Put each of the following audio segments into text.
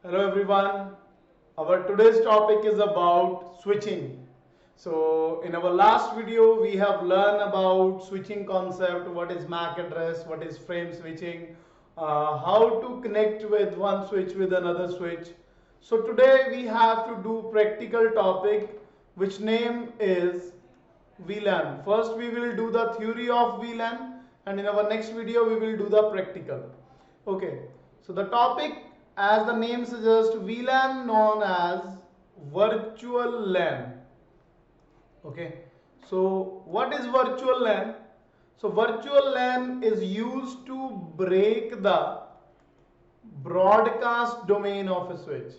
Hello everyone. Our today's topic is about switching. So in our last video we have learned about switching concept, what is MAC address, what is frame switching, how to connect with one switch with another switch. So today we have to do practical topic which name is VLAN. First we will do the theory of VLAN and in our next video we will do the practical. Okay, so the topic, as the name suggests, VLAN known as virtual LAN. Okay, so what is virtual LAN? So virtual LAN is used to break the broadcast domain of a switch.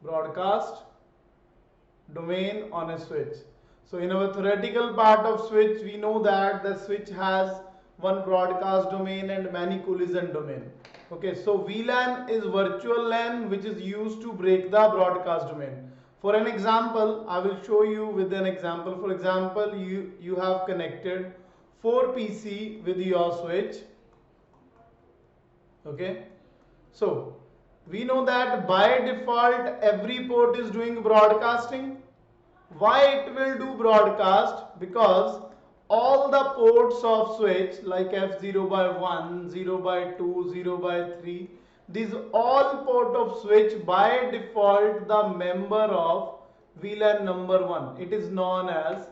Broadcast domain on a switch. So in our theoretical part of switch, we know that the switch has one broadcast domain and many collision domain. Okay, so VLAN is virtual LAN which is used to break the broadcast domain. For an example, I will show you with an example. For example, you have connected 4 PC with your switch. Okay, so we know that by default every port is doing broadcasting. Why it will do broadcast? Because all the ports of switch like F0 by 1, 0 by 2, 0 by 3, these all port of switch by default the member of VLAN number 1. It is known as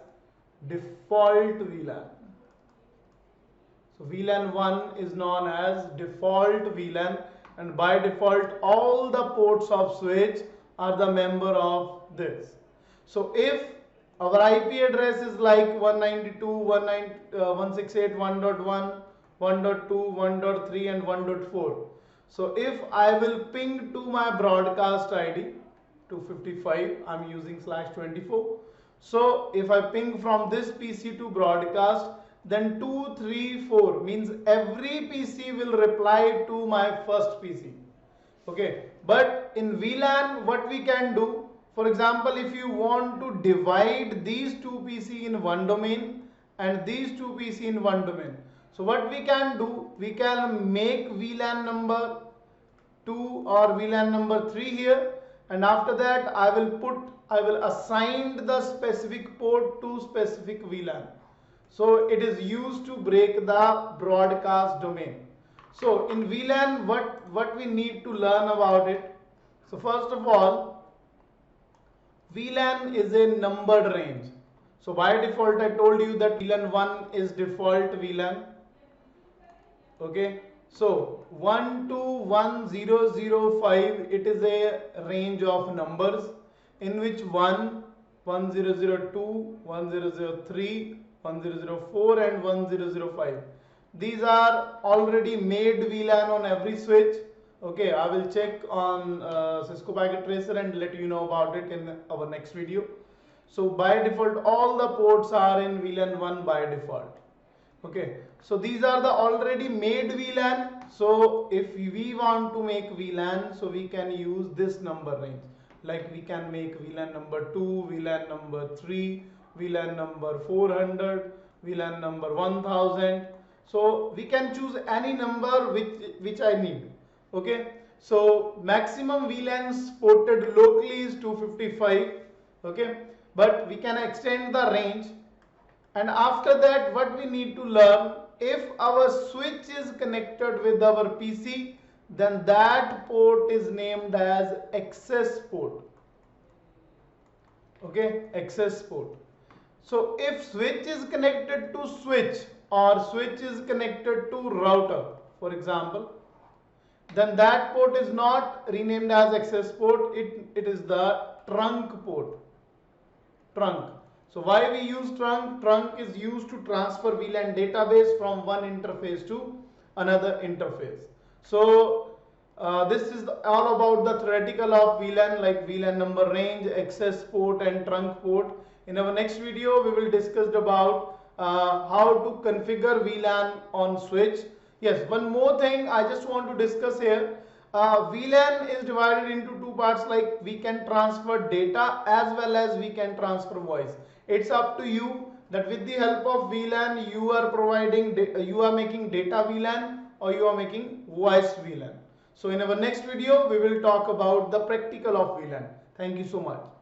default VLAN. So VLAN 1 is known as default VLAN, and by default all the ports of switch are the member of this. So if our IP address is like 192.168.1.1, 1.2, 1.3 and 1.4. So if I will ping to my broadcast ID 255, I'm using /24. So if I ping from this PC to broadcast, then 2, 3, 4 means every PC will reply to my first PC. Okay, but in VLAN what we can do, for example, if you want to divide these two PC in one domain and these two PC in one domain, so what we can do, we can make VLAN number 2 or VLAN number 3 here, and after that I will assign the specific port to specific VLAN. So it is used to break the broadcast domain. So in VLAN what we need to learn about it? So first of all, VLAN is a numbered range. So by default I told you that VLAN 1 is default VLAN. Okay, so 1 to 1005, it is a range of numbers in which 1, 1002, 1003, 1004 and 1005. These are already made VLAN on every switch. Okay, I will check on Cisco Packet Tracer and let you know about it in our next video. So by default all the ports are in VLAN 1 by default. Okay, so these are the already made VLAN. So if we want to make VLAN, so we can use this number range. Like we can make VLAN number 2, VLAN number 3, VLAN number 400, VLAN number 1000. So we can choose any number which I need. Okay, so maximum VLANs ported locally is 255. Okay, but we can extend the range. And after that what we need to learn, if our switch is connected with our PC, then that port is named as access port. Okay, access port. So if switch is connected to switch or switch is connected to router, for example, then that port is not renamed as access port, it is the trunk port. Trunk. So why we use trunk? Trunk is used to transfer VLAN database from one interface to another interface. So this is all about the theoretical of VLAN, like VLAN number range, access port and trunk port. In our next video we will discuss about how to configure VLAN on switch. Yes, one more thing I just want to discuss here. VLAN is divided into two parts, like we can transfer data as well as we can transfer voice. It's up to you that with the help of VLAN you are making data VLAN or you are making voice VLAN. So in our next video, we will talk about the practical of VLAN. Thank you so much.